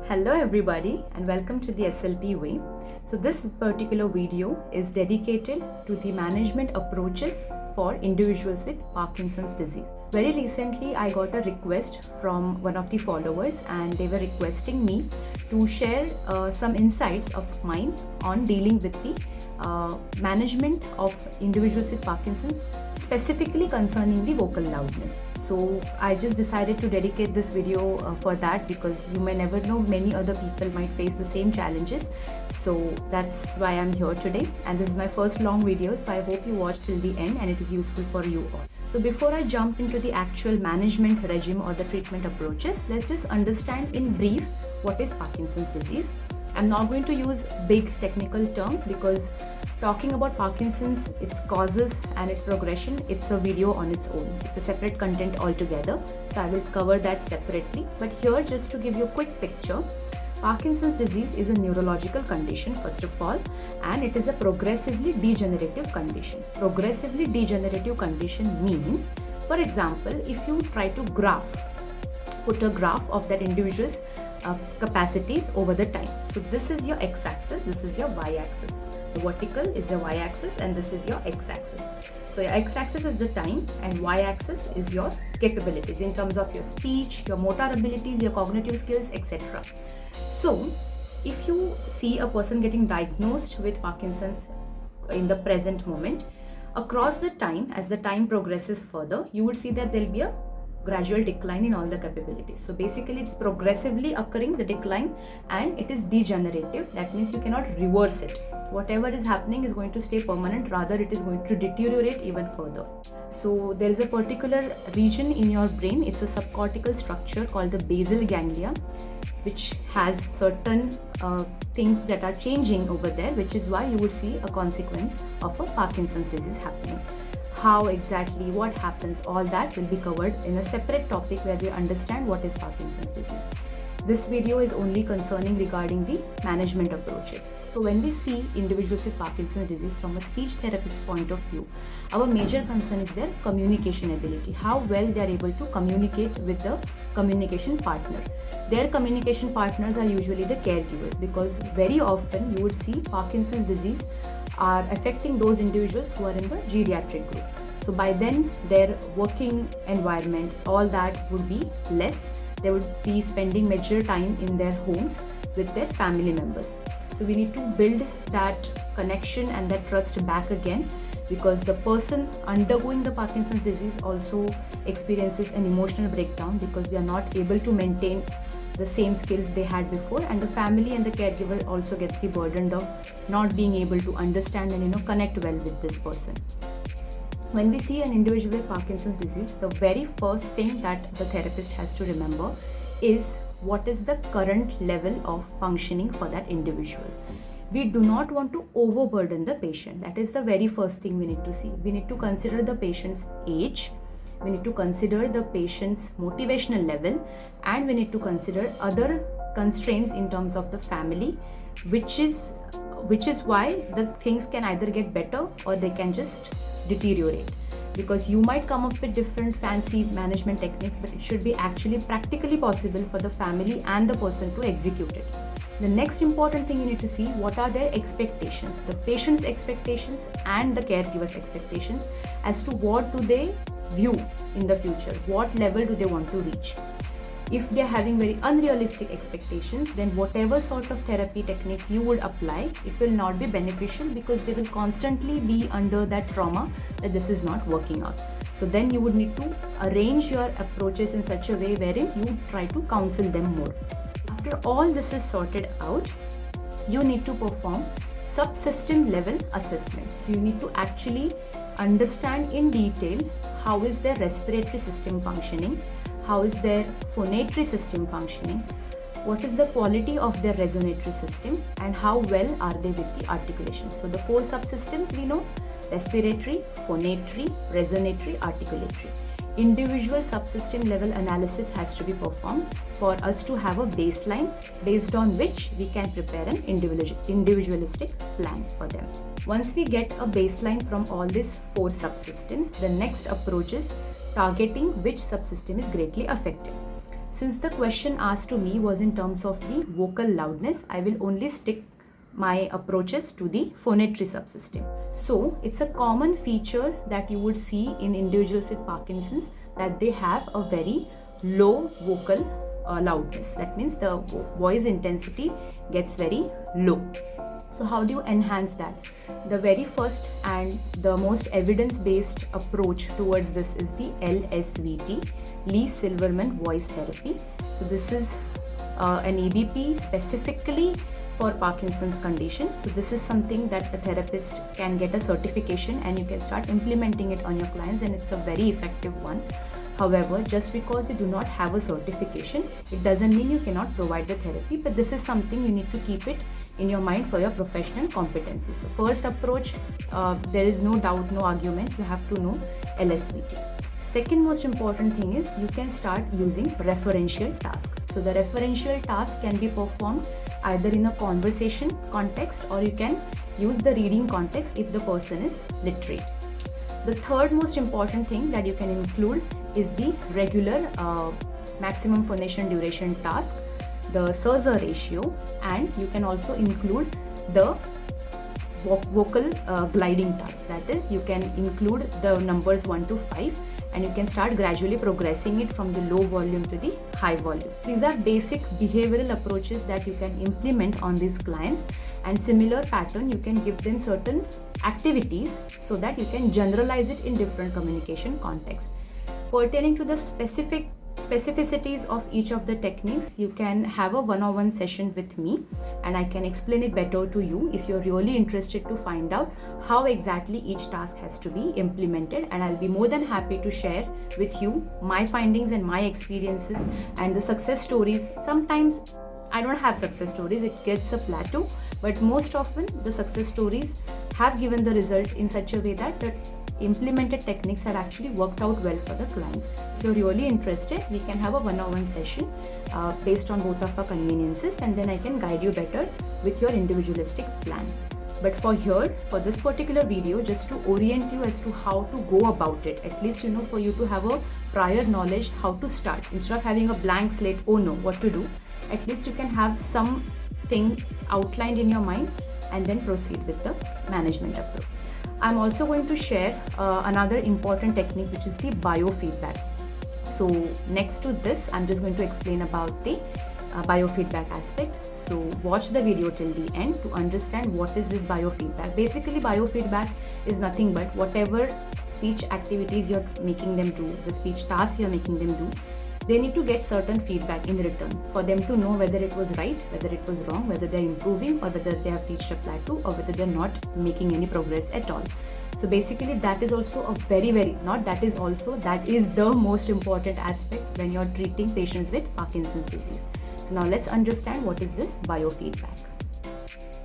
Hello everybody and welcome to the SLP way. So this particular video is dedicated to the management approaches for individuals with Parkinson's disease. Very recently I got a request from one of the followers and they were requesting me to share some insights of mine on dealing with the management of individuals with Parkinson's, specifically concerning the vocal loudness. So I just decided to dedicate this video for that, because you may never know, many other people might face the same challenges. So that's why I'm here today, and this is my first long video, so I hope you watch till the end and it is useful for you all. So before I jump into the actual management regime or the treatment approaches, let's just understand in brief what is Parkinson's disease. I'm not going to use big technical terms because talking about Parkinson's, its causes and its progression, it's a video on its own. It's a separate content altogether. So I will cover that separately. But here, just to give you a quick picture, Parkinson's disease is a neurological condition, first of all, and it is a progressively degenerative condition. Progressively degenerative condition means, for example, if you try to put a graph of that individual's capacities over the time. So this is your x-axis, this is your y-axis. The vertical is your y-axis and this is your x-axis. So your x-axis is the time and y-axis is your capabilities in terms of your speech, your motor abilities, your cognitive skills, etc. So if you see a person getting diagnosed with Parkinson's in the present moment, across the time, as the time progresses further, you would see that there will be a gradual decline in all the capabilities. So basically it's progressively occurring, the decline, and it is degenerative. That means you cannot reverse it. Whatever is happening is going to stay permanent, rather it is going to deteriorate even further. So there is a particular region in your brain, it's a subcortical structure called the basal ganglia, which has certain things that are changing over there, which is why you would see a consequence of a Parkinson's disease happening. How exactly, what happens, all that will be covered in a separate topic where we understand what is Parkinson's disease. This video is only concerning regarding the management approaches. So when we see individuals with Parkinson's disease from a speech therapist point of view, our major concern is their communication ability, how well they are able to communicate with the communication partner. Their communication partners are usually the caregivers, because very often you would see Parkinson's disease are affecting those individuals who are in the geriatric group. So by then their working environment, all that would be less. They would be spending major time in their homes with their family members. So we need to build that connection and that trust back again, because the person undergoing the Parkinson's disease also experiences an emotional breakdown because they are not able to maintain the same skills they had before, and the family and the caregiver also gets the burden of not being able to understand and connect well with this person. When we see an individual with Parkinson's disease, the very first thing that the therapist has to remember is what is the current level of functioning for that individual. We do not want to overburden the patient. That is the very first thing we need to see. We need to consider the patient's age, we need to consider the patient's motivational level, and we need to consider other constraints in terms of the family, which is why the things can either get better or they can just deteriorate. Because you might come up with different fancy management techniques, but it should be actually practically possible for the family and the person to execute it. The next important thing you need to see, what are their expectations, the patient's expectations and the caregiver's expectations, as to what do they view in the future, what level do they want to reach. If they are having very unrealistic expectations, then whatever sort of therapy techniques you would apply, it will not be beneficial, because they will constantly be under that trauma that this is not working out. So then you would need to arrange your approaches in such a way wherein you try to counsel them more. After all this is sorted out, you need to perform subsystem level assessment. So you need to actually understand in detail how is their respiratory system functioning, how is their phonatory system functioning, what is the quality of their resonatory system, and how well are they with the articulation. So the 4 subsystems we know: respiratory, phonatory, resonatory, articulatory. Individual subsystem level analysis has to be performed for us to have a baseline based on which we can prepare an individualistic plan for them. Once we get a baseline from all these 4 subsystems, the next approach is targeting which subsystem is greatly affected. Since the question asked to me was in terms of the vocal loudness, I will only stick my approaches to the phonatory subsystem. So it's a common feature that you would see in individuals with Parkinson's, that they have a very low vocal loudness. That means the voice intensity gets very low. So how do you enhance that? The very first and the most evidence-based approach towards this is the LSVT, Lee Silverman Voice Therapy. So this is an ABP specifically for Parkinson's condition. So this is something that a therapist can get a certification and you can start implementing it on your clients, and it's a very effective one. However, just because you do not have a certification, it doesn't mean you cannot provide the therapy, but this is something you need to keep it in your mind for your professional competency. So first approach, there is no doubt, no argument, you have to know LSVT. Second most important thing is you can start using referential task. So the referential task can be performed either in a conversation context, or you can use the reading context if the person is literate. The third most important thing that you can include is the regular maximum phonation duration task, the SIRSA ratio, and you can also include the vocal gliding task. That is, you can include the numbers 1 to 5 and you can start gradually progressing it from the low volume to the high volume. These are basic behavioral approaches that you can implement on these clients, and similar pattern you can give them certain activities so that you can generalize it in different communication contexts. Pertaining to the specificities of each of the techniques, you can have a one-on-one session with me and I can explain it better to you if you're really interested to find out how exactly each task has to be implemented, and I'll be more than happy to share with you my findings and my experiences and the success stories. Sometimes I don't have success stories, it gets a plateau, but most often the success stories have given the result in such a way that the implemented techniques have actually worked out well for the clients. If you're really interested, we can have a one-on-one session based on both of our conveniences, and then I can guide you better with your individualistic plan. But for this particular video, just to orient you as to how to go about it, at least for you to have a prior knowledge how to start, instead of having a blank slate, oh no, what to do, at least you can have something outlined in your mind and then proceed with the management approach. I'm also going to share another important technique, which is the biofeedback. So next to this, I'm just going to explain about the biofeedback aspect. So watch the video till the end to understand what is this biofeedback. Basically, biofeedback is nothing but whatever speech activities you're making them do, the speech tasks you're making them do, they need to get certain feedback in return for them to know whether it was right, whether it was wrong, whether they're improving, or whether they have reached a plateau, or whether they're not making any progress at all. So basically, that is also a that is the most important aspect when you're treating patients with Parkinson's disease. So now let's understand what is this biofeedback.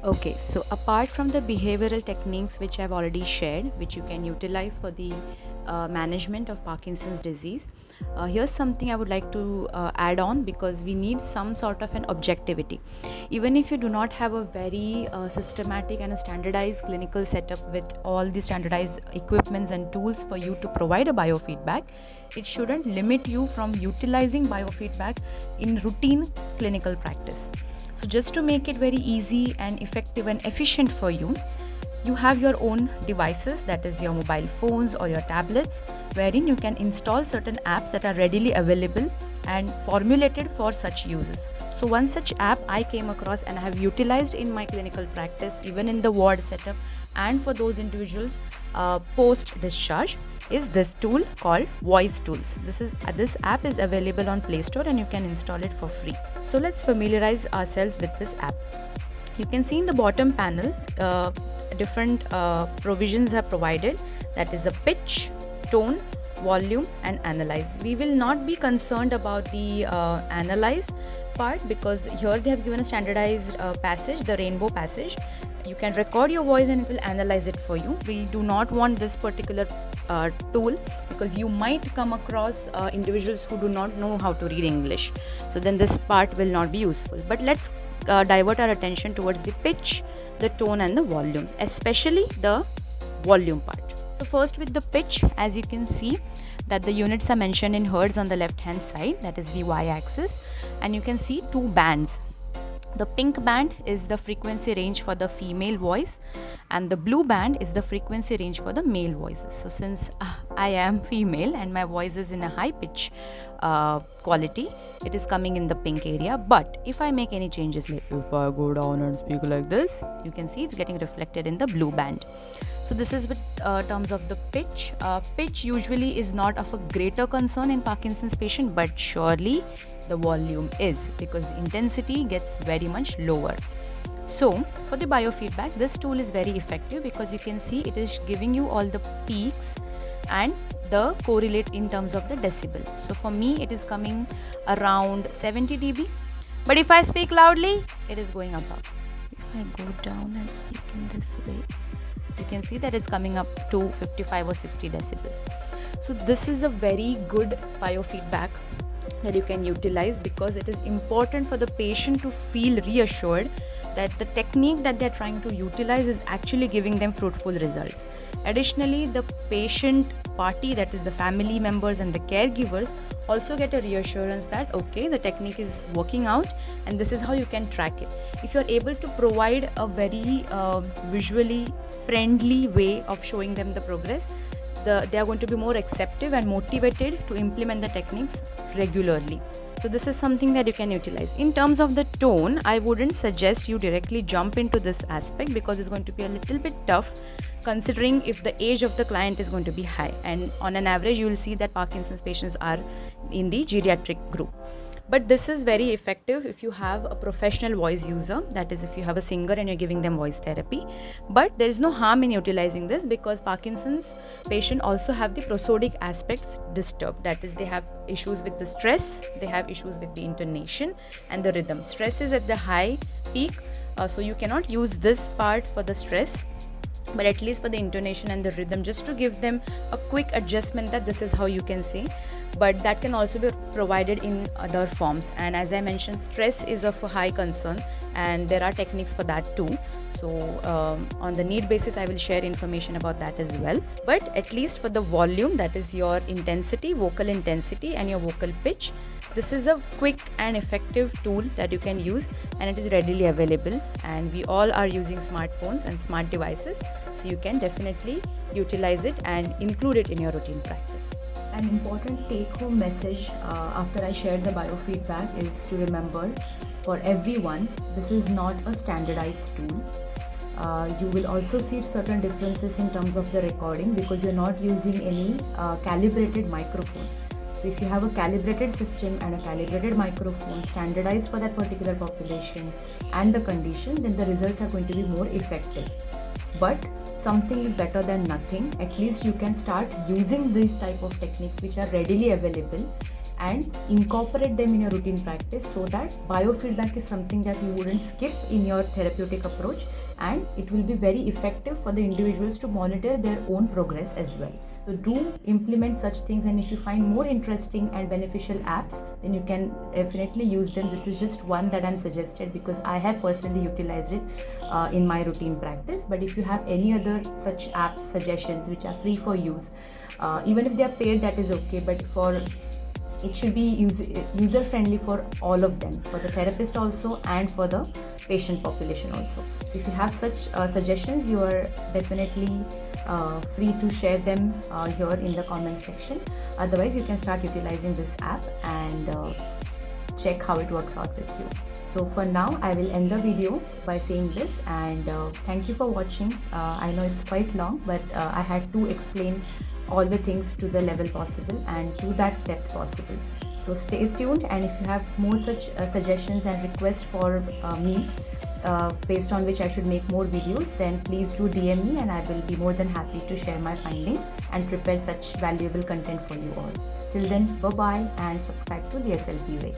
Okay, so apart from the behavioral techniques which I've already shared, which you can utilize for the management of Parkinson's disease, here's something I would like to add on, because we need some sort of an objectivity. Even if you do not have a very systematic and a standardized clinical setup with all the standardized equipments and tools for you to provide a biofeedback, it shouldn't limit you from utilizing biofeedback in routine clinical practice. So just to make it very easy and effective and efficient for you, you have your own devices, that is your mobile phones or your tablets, wherein you can install certain apps that are readily available and formulated for such uses. So one such app I came across and I have utilized in my clinical practice, even in the ward setup and for those individuals post-discharge, is this tool called Voice Tools. This app is available on Play Store and you can install it for free. So let's familiarize ourselves with this app. You can see in the bottom panel, different provisions are provided, that is a pitch, tone, volume and analyze. We will not be concerned about the analyze part, because here they have given a standardized passage, the rainbow passage. You can record your voice and it will analyze it for you. We do not want this particular tool, because you might come across individuals who do not know how to read English. So then this part will not be useful. But let's divert our attention towards the pitch, the tone and the volume, especially the volume part. So first with the pitch, as you can see, that the units are mentioned in hertz on the left hand side, that is the y-axis, and you can see two bands. The pink band is the frequency range for the female voice, and the blue band is the frequency range for the male voices. So since I am female and my voice is in a high pitch quality, it is coming in the pink area. But if I make any changes, like if I go down and speak like this, you can see it's getting reflected in the blue band. So this is with terms of the pitch. Pitch usually is not of a greater concern in Parkinson's patient, but surely the volume is, because the intensity gets very much lower. So for the biofeedback, this tool is very effective because you can see it is giving you all the peaks and the correlate in terms of the decibel. So for me it is coming around 70 dB, but if I speak loudly, it is going above. If I go down and speak in this way, you can see that it's coming up to 55 or 60 decibels. So this is a very good biofeedback that you can utilize, because it is important for the patient to feel reassured that the technique that they're trying to utilize is actually giving them fruitful results. Additionally, the patient party, that is the family members and the caregivers, also get a reassurance that okay, the technique is working out and this is how you can track it. If you're able to provide a very visually friendly way of showing them the progress, they are going to be more acceptive and motivated to implement the techniques regularly. So this is something that you can utilize. In terms of the tone, I wouldn't suggest you directly jump into this aspect, because it's going to be a little bit tough considering if the age of the client is going to be high, and on an average you will see that Parkinson's patients are in the geriatric group. But this is very effective if you have a professional voice user, that is if you have a singer and you're giving them voice therapy. But there is no harm in utilizing this, because Parkinson's patient also have the prosodic aspects disturbed, that is they have issues with the stress, they have issues with the intonation and the rhythm. Stress is at the high peak, so you cannot use this part for the stress, but at least for the intonation and the rhythm, just to give them a quick adjustment that this is how you can say. But that can also be provided in other forms, and as I mentioned, stress is of a high concern and there are techniques for that too. So on the need basis I will share information about that as well. But at least for the volume, that is your intensity, vocal intensity and your vocal pitch, this is a quick and effective tool that you can use, and it is readily available, and we all are using smartphones and smart devices, so you can definitely utilize it and include it in your routine practice. An important take-home message after I shared the biofeedback is to remember, for everyone, this is not a standardized tool. You will also see certain differences in terms of the recording, because you're not using any calibrated microphone. So if you have a calibrated system and a calibrated microphone standardized for that particular population and the condition, then the results are going to be more effective. But something is better than nothing. At least you can start using these type of techniques which are readily available and incorporate them in your routine practice, so that biofeedback is something that you wouldn't skip in your therapeutic approach, and it will be very effective for the individuals to monitor their own progress as well. So do implement such things, and if you find more interesting and beneficial apps, then you can definitely use them. This is just one that I'm suggested because I have personally utilized it in my routine practice. But if you have any other such apps suggestions which are free for use, even if they are paid, that is okay, but it should be user friendly for all of them, for the therapist also and for the patient population also. So if you have such suggestions, you are definitely free to share them here in the comment section. Otherwise, you can start utilizing this app and check how it works out with you. So for now, I will end the video by saying this, and thank you for watching. I know it's quite long, but I had to explain all the things to the level possible and to that depth possible. So stay tuned, and if you have more such suggestions and requests for me based on which I should make more videos, then please do DM me, and I will be more than happy to share my findings and prepare such valuable content for you all. Till then, bye bye, and subscribe to the SLP Way.